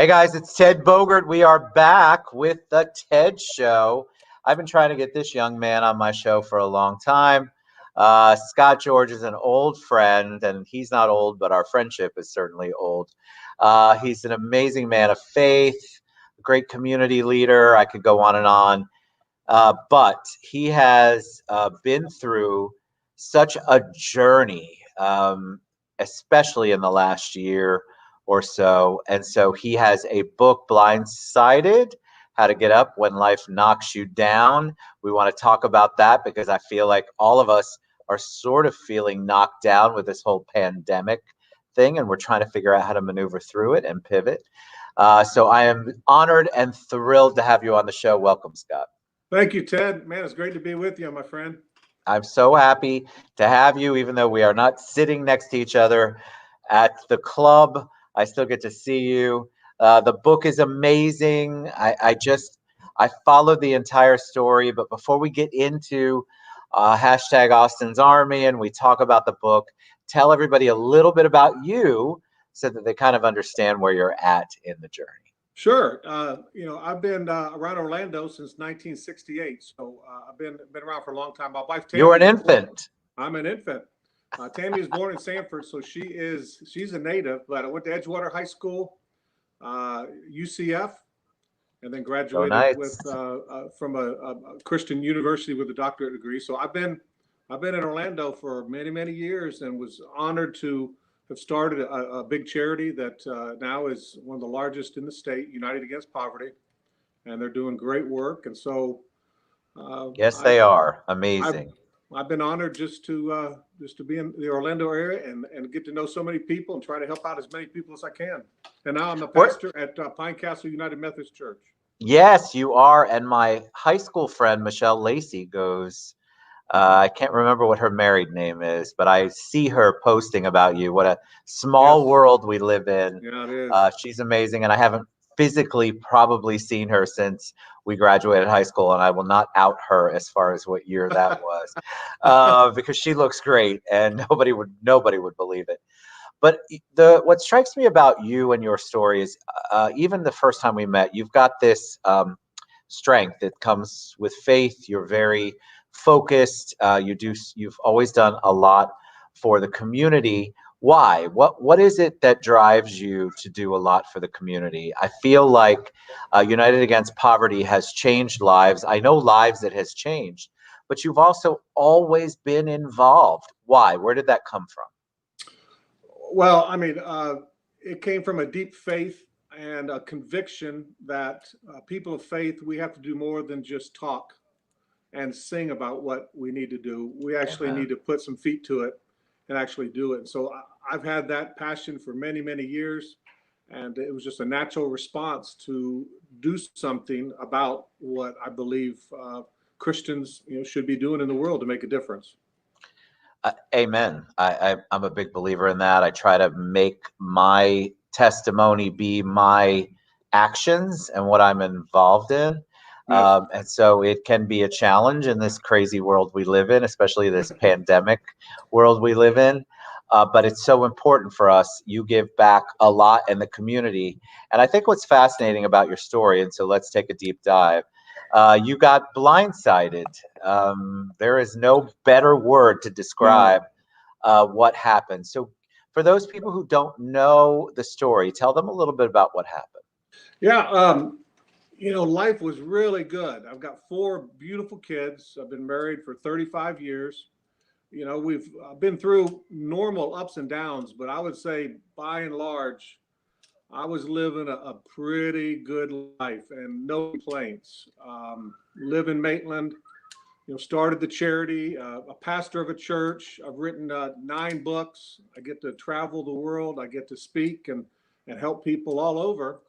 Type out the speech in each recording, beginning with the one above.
Hey guys, it's Ted Bogert. We are back with the TED Show. I've been trying to get this young man on my show for a long time. Scott George is an old friend, and he's not old, but our friendship is certainly old. He's an amazing man of faith, a great community leader. I could go on and on. But he has been through such a journey, especially in the last year or so. And so he has a book, Blindsided: How to Get Up When Life Knocks You Down. We want to talk about that because I feel like all of us are sort of feeling knocked down with this whole pandemic thing, and we're trying to figure out how to maneuver through it and pivot. So I am honored and thrilled to have you on the show. Welcome, Scott. Thank you, Ted. Man, it's great to be with you, my friend. I'm so happy to have you, even though we are not sitting next to each other at the club. I still get to see you. The book is amazing. I followed the entire story, but before we get into hashtag Austin's Army and we talk about the book, tell everybody a little bit about you so that they kind of understand where you're at in the journey. Sure. I've been around Orlando since 1968, so I've been around for a long time. My wife Tammy. You're an infant. I'm an infant. Tammy was born in Sanford, so she's a native. But I went to Edgewater High School, UCF, and then graduated from a Christian university with a doctorate degree. So I've been in Orlando for many years, and was honored to have started a big charity that now is one of the largest in the state, United Against Poverty, and they're doing great work. And so, yes, they are amazing. I've been honored just to be in the Orlando area and get to know so many people and try to help out as many people as I can. And now I'm a pastor at Pine Castle United Methodist Church. Yes, you are. And my high school friend Michelle Lacey goes. I can't remember what her married name is, but I see her posting about you. What a small world we live in. Yeah, it is. She's amazing, and I haven't physically probably seen her since we graduated high school, and I will not out her as far as what year that was, because she looks great, and nobody would believe it. But what strikes me about you and your story is, even the first time we met, you've got this strength that comes with faith. You're very focused. You've always done a lot for the community. Why? What is it that drives you to do a lot for the community? I feel like United Against Poverty has changed lives. I know lives that has changed, but you've also always been involved. Why? Where did that come from? Well, I mean, it came from a deep faith and a conviction that people of faith, we have to do more than just talk and sing about what we need to do. We actually need to put some feet to it and actually do it. So I've had that passion for many years, and it was just a natural response to do something about what I believe Christians, should be doing in the world to make a difference. Amen. I'm a big believer in that. I try to make my testimony be my actions and what I'm involved in. Yes. And so it can be a challenge in this crazy world we live in, especially this pandemic world we live in. But it's so important for us. You give back a lot in the community. And I think what's fascinating about your story, and so let's take a deep dive. You got blindsided. There is no better word to describe what happened. So for those people who don't know the story, tell them a little bit about what happened. Yeah. Life was really good. I've got 4 beautiful kids. I've been married for 35 years. We've been through normal ups and downs, but I would say by and large, I was living a pretty good life and no complaints. Live in Maitland, started the charity, a pastor of a church. I've written 9 books. I get to travel the world. I get to speak and help people all over.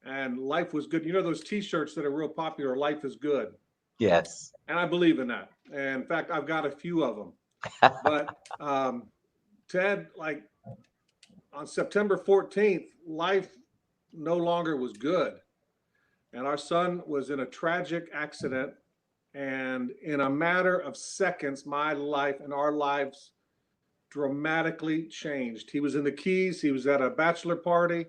And life was good. Those T-shirts that are real popular, life is good. Yes. And I believe in that. And in fact, I've got a few of them. But Ted, like on September 14th, life no longer was good. And our son was in a tragic accident. And in a matter of seconds, my life and our lives dramatically changed. He was in the Keys. He was at a bachelor party.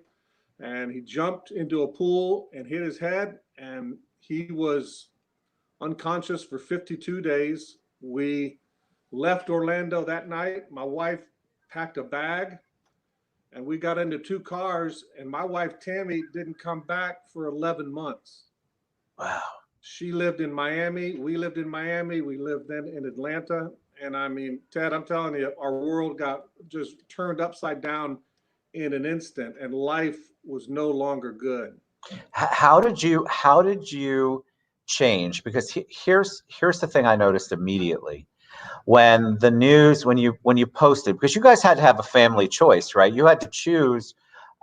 and he jumped into a pool and hit his head, and he was unconscious for 52 days. We left Orlando that night. My wife packed a bag and we got into two cars, and my wife Tammy didn't come back for 11 months. Wow. She lived in Miami. We lived in Miami. We lived then in Atlanta. And I mean, Ted, I'm telling you, our world got just turned upside down in an instant, and life was no longer good. How did you change? Because here's the thing I noticed immediately when the news, when you posted, because you guys had to have a family choice, right? You had to choose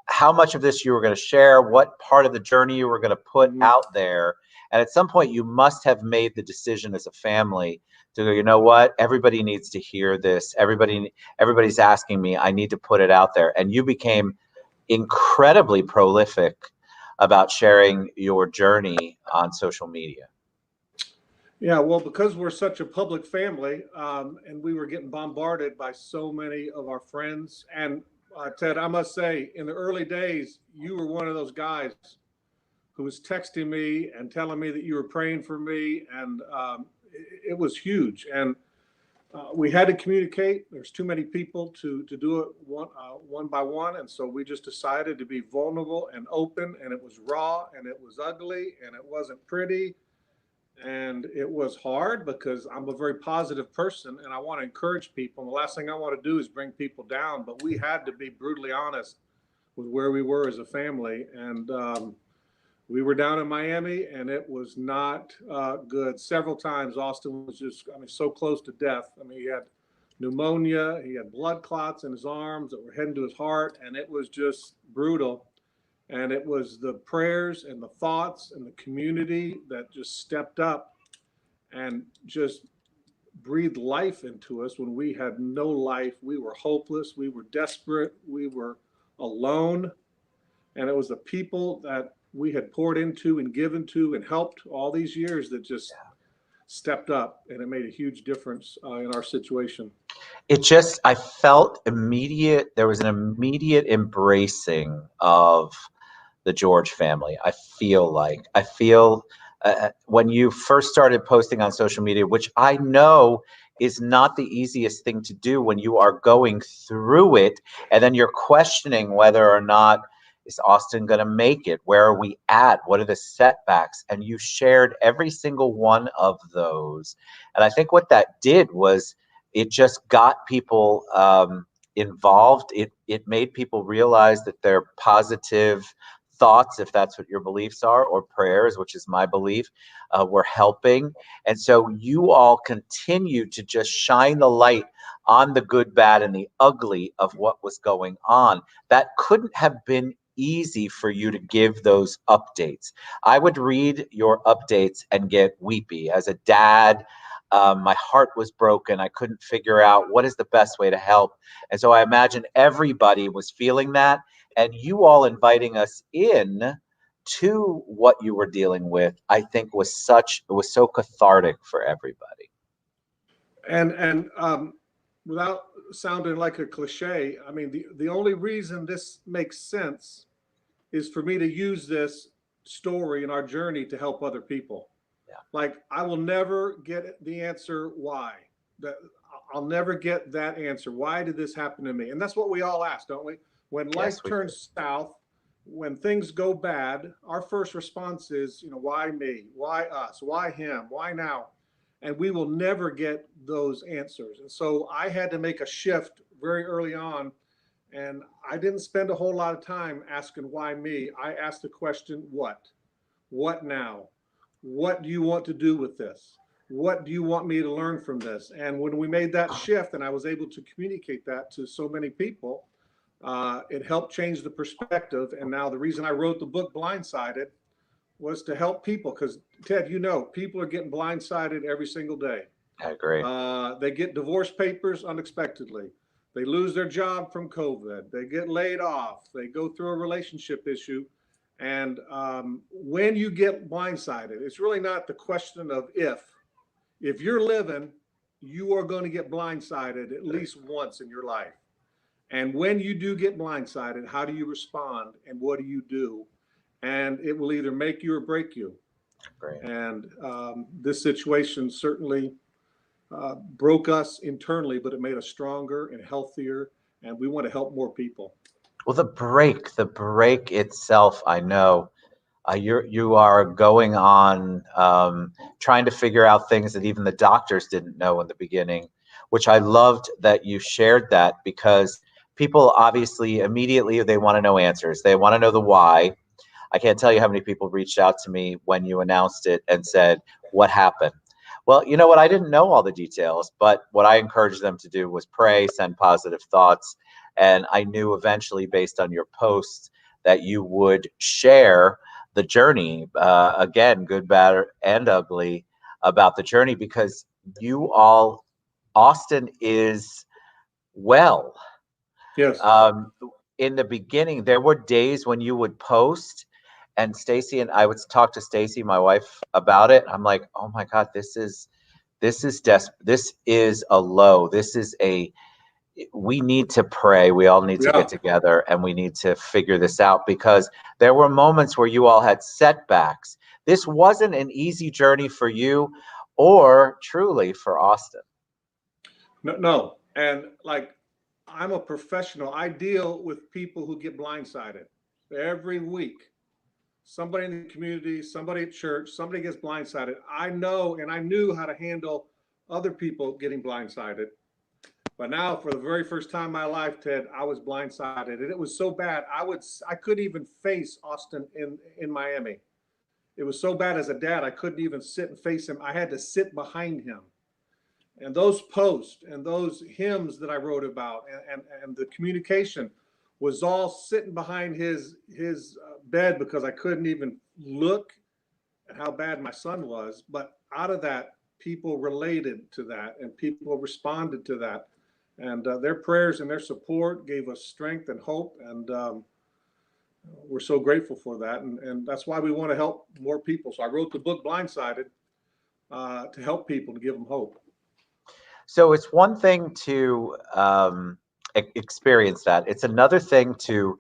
how much of this you were going to share, what part of the journey you were going to put Mhm. out there. And at some point, you must have made the decision as a family to go, you know what? Everybody needs to hear this. Everybody's asking me. I need to put it out there. And you became incredibly prolific about sharing your journey on social media. Yeah, well, because we're such a public family, and we were getting bombarded by so many of our friends. And Ted, I must say, in the early days, you were one of those guys who was texting me and telling me that you were praying for me, and it was huge. And we had to communicate. There's too many people to do it one by one, and so we just decided to be vulnerable and open. And it was raw, and it was ugly, and it wasn't pretty, and it was hard because I'm a very positive person and I want to encourage people. And the last thing I want to do is bring people down, but we had to be brutally honest with where we were as a family. And we were down in Miami, and it was not good. Several times, Austin was just, I mean, so close to death. I mean, he had pneumonia, he had blood clots in his arms that were heading to his heart, and it was just brutal. And it was the prayers and the thoughts and the community that just stepped up and just breathed life into us when we had no life. We were hopeless, we were desperate, we were alone. And it was the people that we had poured into and given to and helped all these years that just stepped up, and it made a huge difference in our situation. I felt immediate, there was an immediate embracing of the George family. I feel when you first started posting on social media, which I know is not the easiest thing to do when you are going through it, and then you're questioning whether or not is Austin going to make it? Where are we at? What are the setbacks? And you shared every single one of those. And I think what that did was it just got people involved. It made people realize that their positive thoughts, if that's what your beliefs are, or prayers, which is my belief, were helping. And so you all continue to just shine the light on the good, bad, and the ugly of what was going on. That couldn't have been easy for you to give those updates. I would read your updates and get weepy. As a dad, my heart was broken. I couldn't figure out what is the best way to help. And so I imagine everybody was feeling that. And you all inviting us in to what you were dealing with, I think it was so cathartic for everybody. And without sounding like a cliche, I mean, the only reason this makes sense is for me to use this story and our journey to help other people. Yeah. Like, I will never get the answer why. That I'll never get that answer. Why did this happen to me? And that's what we all ask, don't we? When Yes, life we do. turns south, when things go bad, our first response is, why me? Why us? Why him? Why now? And we will never get those answers. And so I had to make a shift very early on, and I didn't spend a whole lot of time asking why me. I asked the question, what? What now? What do you want to do with this? What do you want me to learn from this? And when we made that shift and I was able to communicate that to so many people, it helped change the perspective. And now the reason I wrote the book Blindsided was to help people, because Ted, people are getting blindsided every single day. I agree. They get divorce papers unexpectedly. They lose their job from COVID. They get laid off. They go through a relationship issue. And when you get blindsided, it's really not the question of if. If you're living, you are going to get blindsided at least once in your life. And when you do get blindsided, how do you respond and what do you do? And it will either make you or break you. Great. And this situation certainly broke us internally, but it made us stronger and healthier. And we want to help more people. Well, the break itself, I know. You are going on trying to figure out things that even the doctors didn't know in the beginning, which I loved that you shared that, because people obviously immediately they want to know answers. They want to know the why. I can't tell you how many people reached out to me when you announced it and said, "What happened?" Well, you know what? I didn't know all the details, but what I encouraged them to do was pray, send positive thoughts. And I knew eventually, based on your posts, that you would share the journey, again, good, bad, and ugly, about the journey, because you all, Austin is well. Yes. Um, in the beginning, there were days when you would post, and Stacy and I would talk to Stacy, my wife, about it. I'm like, oh my God, this is a low. We need to pray. We all need to get Yeah. together and we need to figure this out, because there were moments where you all had setbacks. This wasn't an easy journey for you or truly for Austin. No, no. And like, I'm a professional. I deal with people who get blindsided every week. Somebody in the community, somebody at church, somebody gets blindsided. I know, and I knew how to handle other people getting blindsided. But now, for the very first time in my life, Ted, I was blindsided, and it was so bad. I couldn't even face Austin in Miami. It was so bad as a dad. I couldn't even sit and face him. I had to sit behind him. And those posts and those hymns that I wrote about, and the communication was all sitting behind his bed, because I couldn't even look at how bad my son was. But out of that, people related to that, and people responded to that, and their prayers and their support gave us strength and hope, and we're so grateful for that, and that's why we want to help more people. So I wrote the book Blindsided to help people, to give them hope. So it's one thing to experience that. It's another thing to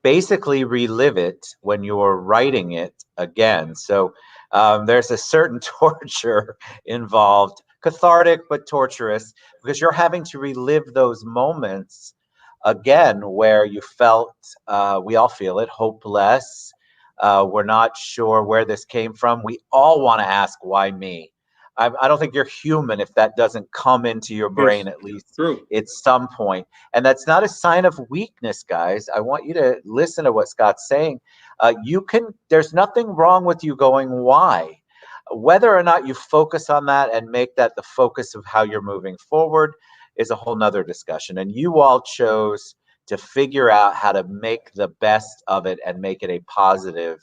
basically relive it when you're writing it again. So there's a certain torture involved, cathartic but torturous, because you're having to relive those moments again where you felt, we all feel it, hopeless. We're not sure where this came from. We all want to ask, why me? I don't think you're human if that doesn't come into your brain Yes, at least true. at some point. And that's not a sign of weakness, guys. I want you to listen to what Scott's saying. There's nothing wrong with you going, why? Whether or not you focus on that and make that the focus of how you're moving forward is a whole nother discussion. And you all chose to figure out how to make the best of it and make it a positive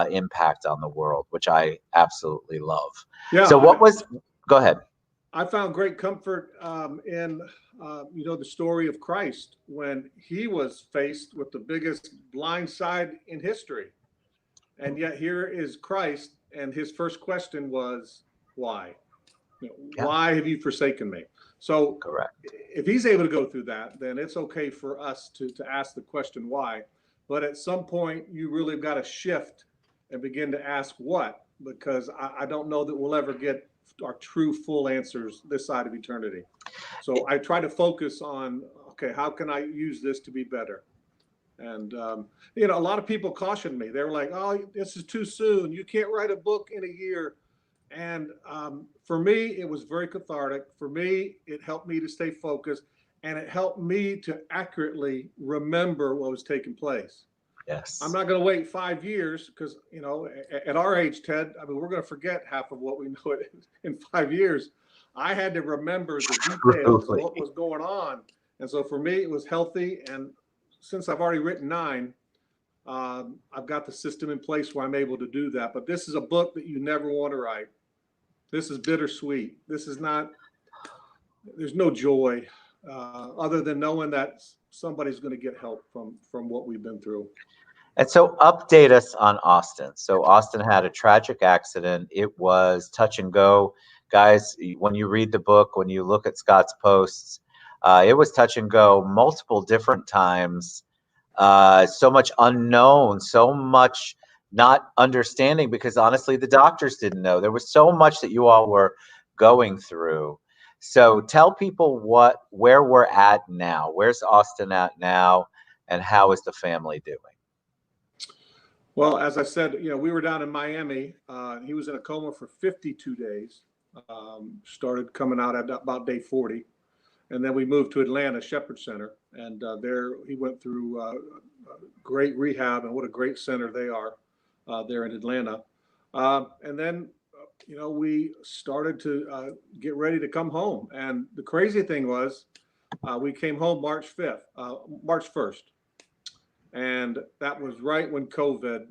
impact on the world, which I absolutely love. Yeah, So go ahead. I found great comfort in the story of Christ when he was faced with the biggest blind side in history, and yet here is Christ, and his first question was, why? Yeah, Why have you forsaken me? So correct. if he's able to go through that, then it's okay for us to ask the question why. But at some point, you really got to shift and begin to ask what, because I don't know that we'll ever get our true full answers this side of eternity. So I try to focus on, okay, how can I use this to be better? And a lot of people cautioned me. They were like, "Oh, this is too soon. You can't write a book in a year." And for me, it was very cathartic. For me, it helped me to stay focused, and it helped me to accurately remember what was taking place. Yes. I'm not going to wait 5 years, because, at our age, Ted, I mean, we're going to forget half of what we know in 5 years. I had to remember the details of what was going on. And so for me, it was healthy. And since I've already written 9, I've got the system in place where I'm able to do that. But this is a book that you never want to write. This is bittersweet. This is not, there's no joy other than knowing that somebody's going to get help from what we've been through. And so update us on Austin. So Austin had a tragic accident. It was touch and go. Guys, when you read the book, when you look at Scott's posts, It was touch and go multiple different times. So much unknown, so much not understanding, because honestly, the doctors didn't know. There was so much that you all were going through. So tell people where we're at now. Where's Austin at now, and how is the family doing? Well, as I said, we were down in Miami. He was in a coma for 52 days. Started coming out at about day 40. And then we moved to Atlanta Shepherd Center. And there he went through great rehab. And what a great center they are there in Atlanta. And then, we started to get ready to come home. And the crazy thing was we came home March 1st. And that was right when COVID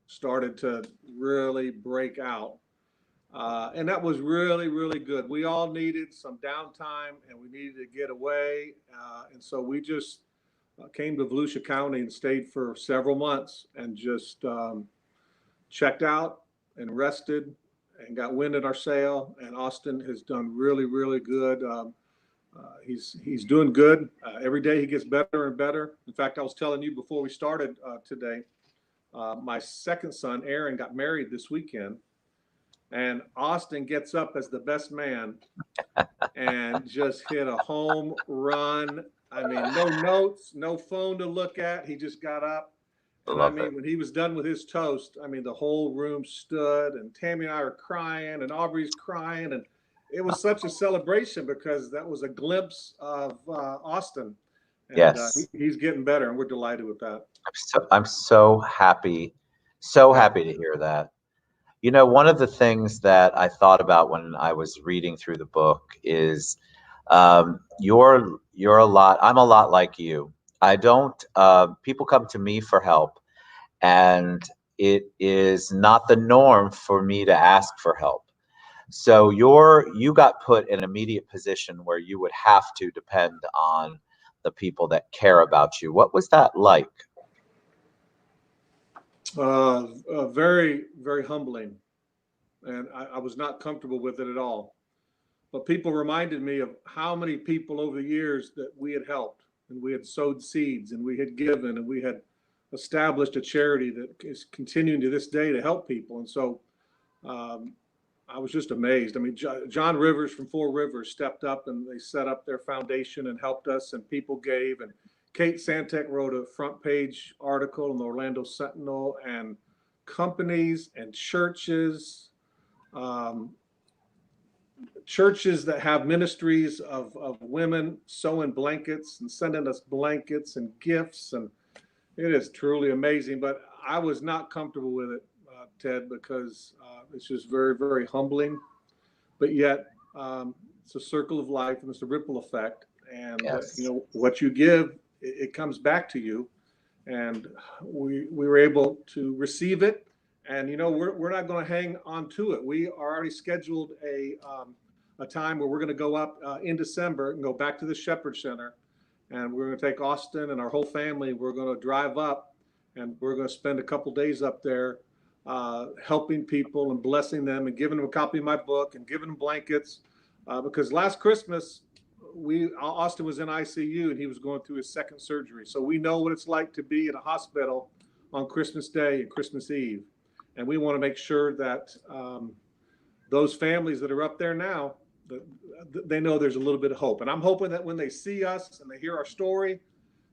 started to really break out. And that was really, really good. We all needed some downtime and we needed to get away. And so we just came to Volusia County and stayed for several months and just checked out and rested and got wind in our sail. And Austin has done really, really good. He's doing good. Every day he gets better and better. In fact, I was telling you before we started today, my second son, Aaron, got married this weekend. And Austin gets up as the best man and just hit a home run. I mean, no notes, no phone to look at. He just got up. And I mean, when he was done with his toast, I mean, the whole room stood, and Tammy and I are crying, and Aubrey's crying. And it was such a celebration because that was a glimpse of Austin. And Yes. He's getting better, and we're delighted with that. I'm so happy to hear that. One of the things that I thought about when I was reading through the book is you're a lot. I'm a lot like you. I don't. People come to me for help, and it is not the norm for me to ask for help. So you got put in an immediate position where you would have to depend on the people that care about you. What was that like? Very, very humbling. And I was not comfortable with it at all. But people reminded me of how many people over the years that we had helped, and we had sowed seeds, and we had given, and we had established a charity that is continuing to this day to help people. And so I was just amazed. I mean, John Rivers from Four Rivers stepped up and they set up their foundation and helped us, and people gave. And Kate Santek wrote a front page article in the Orlando Sentinel, and companies and churches, churches that have ministries of women sewing blankets and sending us blankets and gifts. And it is truly amazing. But I was not comfortable with it, Ted, because it's just very, very humbling. But yet it's a circle of life, and it's a ripple effect. And Yes. What you give, it comes back to you. And we were able to receive it. And we're not going to hang on to it. We are already scheduled a time where we're going to go up in December and go back to the Shepherd Center, and we're going to take Austin and our whole family. We're going to drive up, and we're going to spend a couple days up there, helping people and blessing them, and giving them a copy of my book and giving them blankets, because last Christmas Austin was in ICU and he was going through his second surgery. So we know what it's like to be in a hospital on Christmas Day and Christmas Eve. And we want to make sure that those families that are up there now, they know there's a little bit of hope. And I'm hoping that when they see us and they hear our story,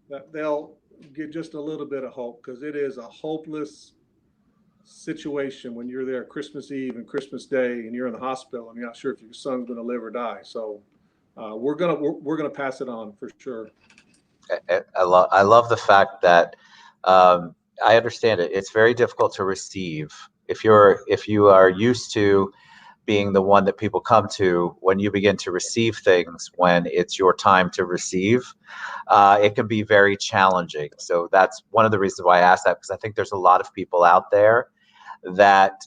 that they'll get just a little bit of hope, because it is a hopeless situation when you're there Christmas Eve and Christmas Day and you're in the hospital and you're not sure if your son's going to live or die. So we're gonna pass it on for sure. I love the fact that I understand it. It's very difficult to receive if you are used to being the one that people come to. When you begin to receive things when it's your time to receive, it can be very challenging. So that's one of the reasons why I asked that, because I think there's a lot of people out there that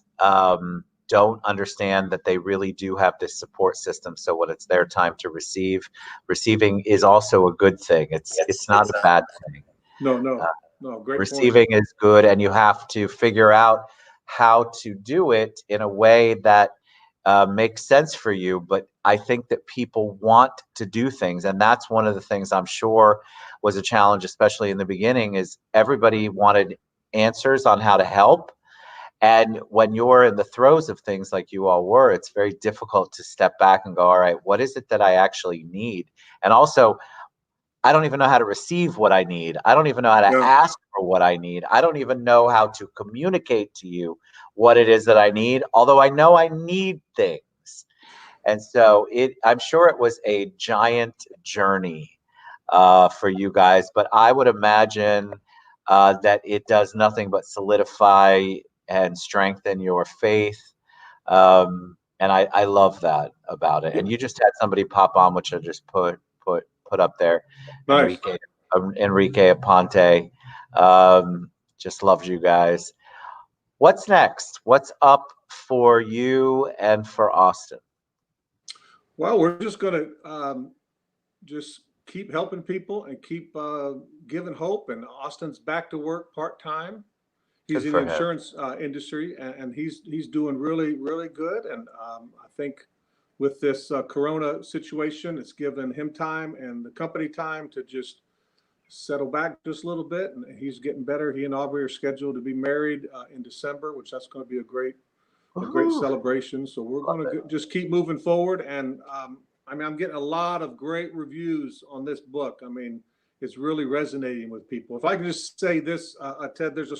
don't understand that they really do have this support system. So when it's their time to receive, receiving is also a good thing. It's not a bad thing. No, great receiving point. is good, and you have to figure out how to do it in a way that makes sense for you. But I think that people want to do things, and that's one of the things I'm sure was a challenge, especially in the beginning, is everybody wanted answers on how to help. And when you're in the throes of things like you all were, it's very difficult to step back and go, all right, what is it that I actually need? And also, I don't even know how to receive what I need. I don't even know how to Yeah. ask for what I need. I don't even know how to communicate to you what it is that I need, although I know I need things. And so I'm sure it was a giant journey for you guys, but I would imagine that it does nothing but solidify and strengthen your faith. And I love that about it. Yeah. And you just had somebody pop on, which I just put up there, Nice. Enrique Aponte. Just loves you guys. What's next? What's up for you and for Austin? Well, we're just going to just keep helping people and keep giving hope. And Austin's back to work part-time. He's Good in the for him. insurance industry, and he's doing really, really good. And I think with this Corona situation, it's given him time and the company time to just settle back just a little bit. And he's getting better. He and Aubrey are scheduled to be married in December, which that's going to be a great Woohoo. celebration. So we're Love going it. to just keep moving forward. And I mean, I'm getting a lot of great reviews on this book. I mean, it's really resonating with people. If I can just say this, Ted, there's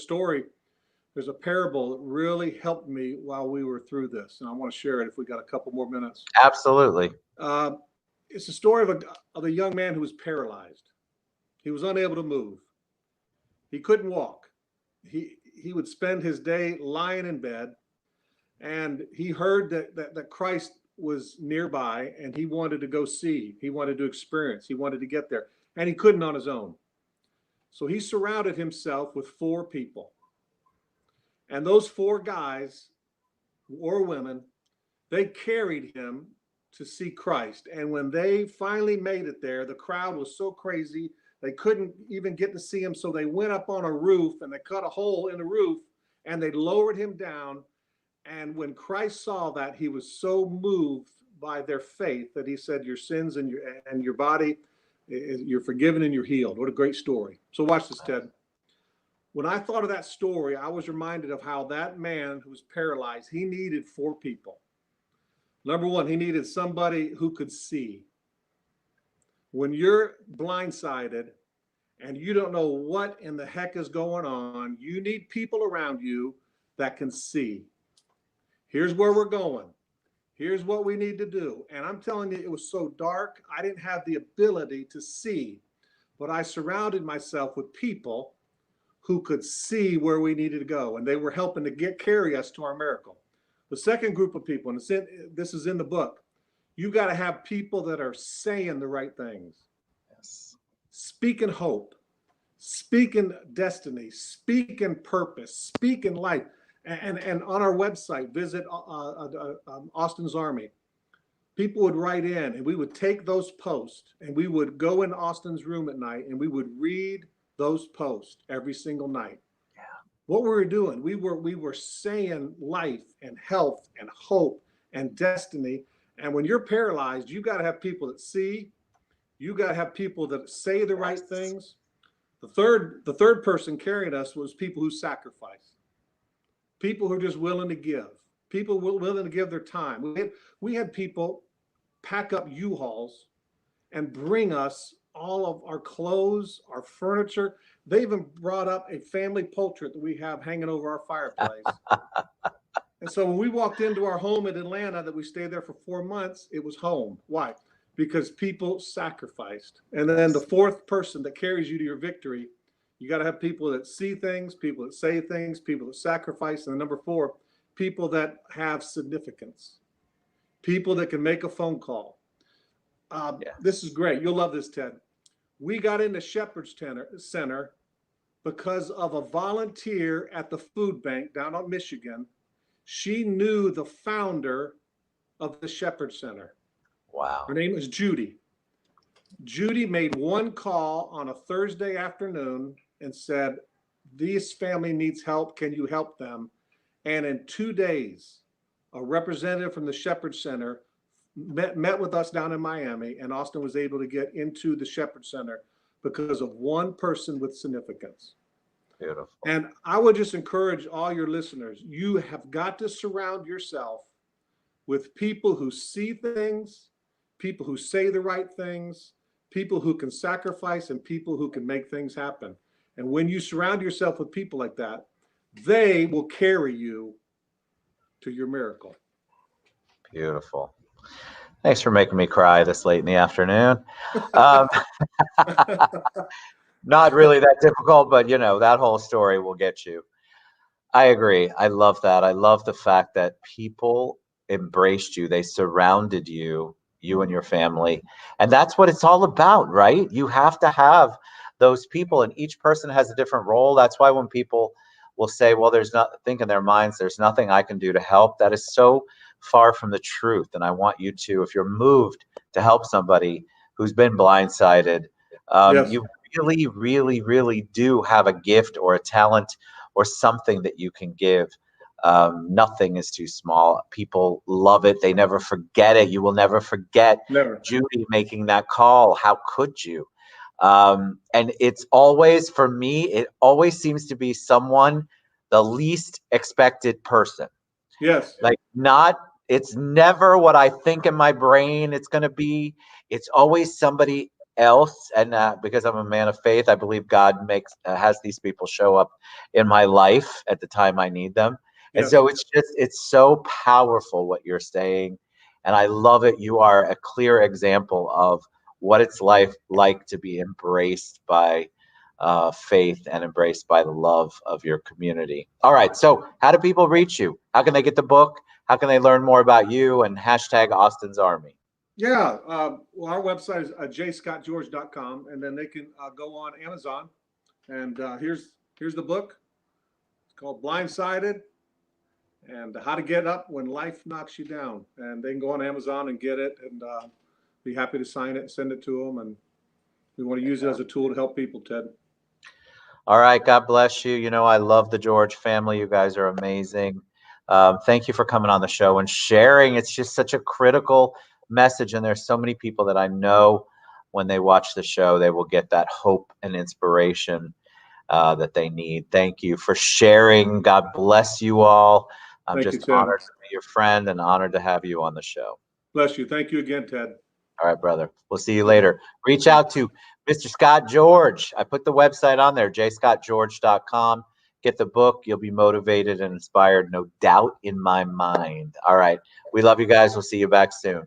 a parable that really helped me while we were through this. And I want to share it if we got a couple more minutes. Absolutely. Uh, it's a story of a young man who was paralyzed. He was unable to move. He couldn't walk. He would spend his day lying in bed, and he heard that Christ was nearby, and he wanted to go see. He wanted to experience. He wanted to get there, and he couldn't on his own. So he surrounded himself with 4 people, and those 4 guys or women, they carried him to see Christ. And when they finally made it there, the crowd was so crazy they couldn't even get to see him. So they went up on a roof and they cut a hole in the roof and they lowered him down. And when Christ saw that, he was so moved by their faith that he said, your sins and your body, you're forgiven and you're healed. What a great story. So watch this, Ted. When I thought of that story, I was reminded of how that man who was paralyzed, he needed 4 people. Number one, he needed somebody who could see. When you're blindsided and you don't know what in the heck is going on, you need people around you that can see. Here's where we're going. Here's what we need to do. And I'm telling you, it was so dark, I didn't have the ability to see. But I surrounded myself with people who could see where we needed to go. And they were helping to carry us to our miracle. The second group of people, and this is in the book, you got to have people that are saying the right things. Yes. Speaking hope, speaking destiny, speaking purpose, speaking life. And on our website, visit Austin's Army. People would write in and we would take those posts and we would go in Austin's room at night and we would read those posts every single night. Yeah. What we were doing, we were saying life and health and hope and destiny. And when you're paralyzed, you got to have people that see. You got to have people that say the right things. The third person carrying us was people who sacrifice. People who are just willing to give. People willing to give their time. We had people pack up U-Hauls and bring us all of our clothes, our furniture. They even brought up a family portrait that we have hanging over our fireplace. And so when we walked into our home in Atlanta that we stayed there for 4 months, it was home. Why? Because people sacrificed. And then the fourth person that carries you to your victory, you got to have people that see things, people that say things, people that sacrifice. And then number 4, people that have significance, people that can make a phone call. This is great. You'll love this, Ted. We got into Shepherd's Center because of a volunteer at the food bank down on Michigan. She knew the founder of the Shepherd Center. Wow. Her name is Judy. Judy made one call on a Thursday afternoon and said, this family needs help. Can you help them? And in 2 days, a representative from the Shepherd Center met with us down in Miami, and Austin was able to get into the Shepherd Center because of one person with significance. Beautiful. And I would just encourage all your listeners, you have got to surround yourself with people who see things, people who say the right things, people who can sacrifice, and people who can make things happen. And when you surround yourself with people like that, they will carry you to your miracle. Beautiful. Thanks for making me cry this late in the afternoon. Um, not really that difficult, but you know, that whole story will get you. I agree. I love that. I love the fact that people embraced you. They surrounded you, you and your family. And that's what it's all about, right? You have to have those people, and each person has a different role. That's why when people will say, well, there's not, think in their minds, there's nothing I can do to help. That is so far from the truth. And I want you to, if you're moved to help somebody who's been blindsided, Yes. you really, really, really do have a gift or a talent or something that you can give. Nothing is too small. People love it. They never forget it. You will never forget Never. Judy making that call. How could you? And it's always, for me, it always seems to be someone, the least expected person. Yes. Like, not, it's never what I think in my brain it's going to be. It's always somebody else. And because I'm a man of faith, I believe God makes has these people show up in my life at the time I need them. And Yes. so it's so powerful what you're saying. And I love it. You are a clear example of what it's like to be embraced by faith and embraced by the love of your community. All right. So how do people reach you? How can they get the book? How can they learn more about you and hashtag Austin's Army? Yeah. Well, our website is jscottgeorge.com, and then they can go on Amazon. And here's the book. It's called Blindsided, and How to Get Up When Life Knocks You Down. And they can go on Amazon and get it, and be happy to sign it and send it to them. And we want to use it as a tool to help people, Ted. All right. God bless you. You know, I love the George family. You guys are amazing. Thank you for coming on the show and sharing. It's just such a critical message. And there's so many people that I know when they watch the show, they will get that hope and inspiration that they need. Thank you for sharing. God bless you all. I'm Thank you, just Ted. honored to be your friend and honored to have you on the show. Bless you. Thank you again, Ted. All right, brother. We'll see you later. Reach out to Mr. Scott George. I put the website on there, jscottgeorge.com. Get the book. You'll be motivated and inspired, no doubt in my mind. All right. We love you guys. We'll see you back soon.